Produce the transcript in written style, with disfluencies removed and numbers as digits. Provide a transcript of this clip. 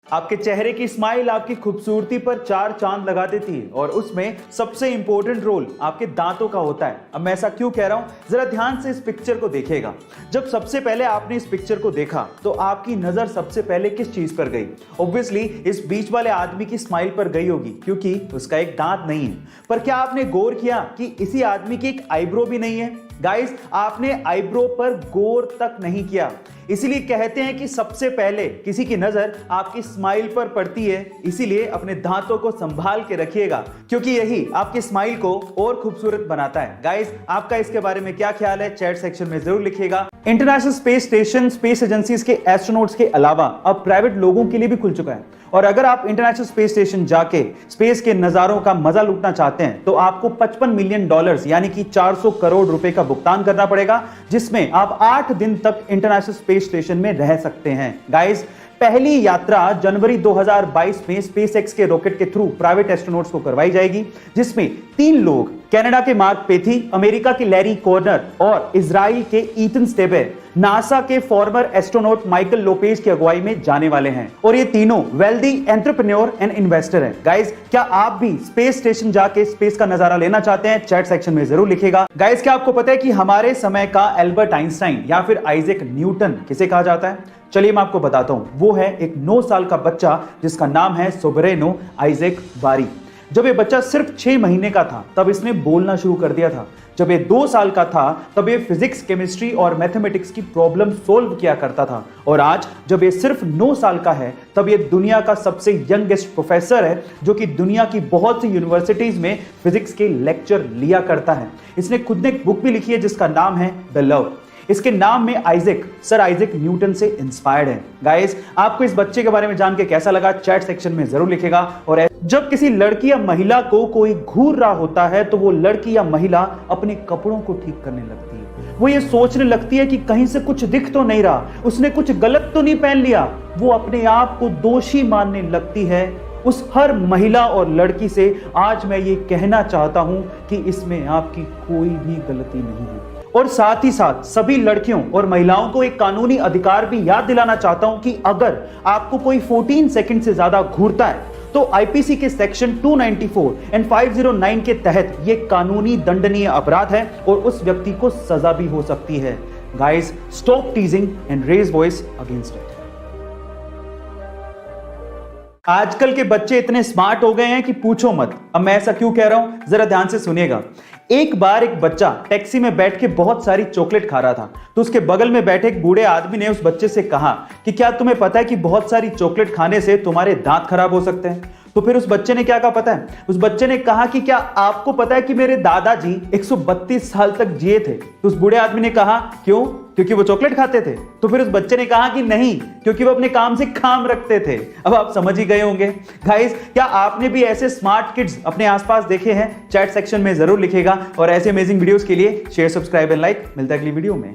आपके चेहरे की स्माइल आपकी खूबसूरती पर 4 चांद लगा देती है और उसमें सबसे इंपॉर्टेंट रोल आपके दांतों का होता है। अब मैं ऐसा क्यों कह रहा हूं, जरा ध्यान से इस पिक्चर को देखिएगा। जब सबसे पहले आपने इस पिक्चर को देखा तो आपकी नजर सबसे पहले किस चीज पर गई? ऑब्वियसली इस बीच वाले आदमी की स्माइल पर गई होगी, क्योंकि उसका एक दांत नहीं है। पर क्या आपने गौर किया कि इसी आदमी की एक आईब्रो भी नहीं है? गाइस, आपने आईब्रो पर गौर तक नहीं किया। इसीलिए कहते हैं कि सबसे पहले किसी की नजर आपकी स्माइल पर पड़ती है। इसीलिए अपने दांतों को संभाल के रखिएगा, क्योंकि यही आपकी स्माइल को और खूबसूरत बनाता है। गाइस, आपका इसके बारे में क्या ख्याल है? चैट सेक्शन में जरूर लिखिएगा। International space station space agencies के एस्ट्रोनॉट्स के अलावा अब प्राइवेट लोगों के लिए भी खुल चुका है। और अगर आप इंटरनेशनल स्पेस स्टेशन जाके स्पेस के नजारों का मजा लूटना चाहते हैं तो आपको $55 मिलियन यानी कि 400 करोड़ रुपए का भुगतान करना पड़ेगा, जिसमें आप 8 दिन तक इंटरनेशनल स्पेस स्टेशन में रह सकते हैं। गाइस, पहली यात्रा जनवरी 2022 में स्पेसएक्स के रॉकेट के थ्रू प्राइवेट एस्ट्रोनॉट्स को करवाई जाएगी, जिसमें 3 लोग कनाडा के मार्क पेथी, अमेरिका के लैरी कॉर्नर और इजराइल के ईथन स्टेबे नासा के फॉर्मर एस्ट्रोनॉट माइकल लोपेज की अगुवाई में जाने वाले हैं। और ये तीनों वेल्दी एंटरप्रेन्योर एंड इन्वेस्टर हैं। गाइस, क्या आप भी स्पेस स्टेशन जाके स्पेस का नजारा लेना चाहते हैं? चैट सेक्शन में जरूर लिखिएगा। गाइस, क्या आपको पता है कि हमारे समय का एल्बर्ट आइंस्टाइन या फिर आइजैक न्यूटन किसे कहा जाता है? चलिए मैं आपको बताता हूं। वो है एक 9 साल का बच्चा जिसका नाम है सोबरेनो आइजैक बारी। जब ये बच्चा सिर्फ 6 महीने का था तब इसने बोलना शुरू कर दिया था। जब ये 2 साल का था तब ये फिजिक्स, केमिस्ट्री और मैथमेटिक्स की प्रॉब्लम सोल्व किया करता था। और आज जब ये सिर्फ 9 साल का है तब ये दुनिया का सबसे यंगेस्ट प्रोफेसर है, जो कि दुनिया की बहुत सी यूनिवर्सिटीज में फिजिक्स के लेक्चर लिया करता है। इसने खुद ने एक बुक भी लिखी है जिसका नाम है द लव। इसके नाम में आइजैक सर आइजैक न्यूटन से इंस्पायर्ड है। गाइस, आपको इस बच्चे के बारे में जान के कैसा लगा? चैट सेक्शन में जरूर लिखेगा। और जब किसी लड़की या महिला को कोई घूर रहा होता है तो वो लड़की या महिला अपने कपड़ों को ठीक करने लगती है। वो ये सोचने लगती है कि कहीं से कुछ दिख तो नहीं रहा, उसने कुछ गलत तो नहीं पहन लिया। वो अपने आप को दोषी मानने लगती है। उस हर महिला और लड़की से आज मैं ये कहना चाहता हूं कि इसमें आपकी कोई भी गलती नहीं है। और साथ ही साथ सभी लड़कियों और महिलाओं को एक कानूनी अधिकार भी याद दिलाना चाहता हूं कि अगर आपको कोई 14 सेकंड से ज्यादा घूरता है तो आईपीसी के सेक्शन 294 एंड 509 के तहत यह कानूनी दंडनीय अपराध है और उस व्यक्ति को सजा भी हो सकती है। Guys, stop teasing and raise voice against it. आजकल के बच्चे इतने स्मार्ट हो गए हैं कि पूछो मत। अब मैं ऐसा क्यों कह रहा हूं, जरा ध्यान से सुनिएगा। एक बार एक बच्चा टैक्सी में बैठ के बहुत सारी चॉकलेट खा रहा था, तो उसके बगल में बैठे एक बूढ़े आदमी ने उस बच्चे से कहा कि क्या तुम्हें पता है कि बहुत सारी चॉकलेट खाने से तुम्हारे दांत खराब हो सकते हैं? तो फिर उस बच्चे ने क्या कहा पता है? उस बच्चे ने कहा कि क्या आपको पता है कि मेरे दादाजी 132 साल तक जिए थे? तो उस बूढ़े आदमी ने कहा क्यों? क्योंकि वो चॉकलेट खाते थे? तो फिर उस बच्चे ने कहा कि नहीं, क्योंकि वो अपने काम से काम रखते थे। अब आप समझ ही गए होंगे। गाइस, क्या आपने भी ऐसे स्मार्ट किड्स अपने आसपास देखे हैं? चैट सेक्शन में जरूर लिखेगा। और ऐसे अमेजिंग वीडियोस के लिए शेयर, सब्सक्राइब एंड लाइक। मिलता है अगली वीडियो में।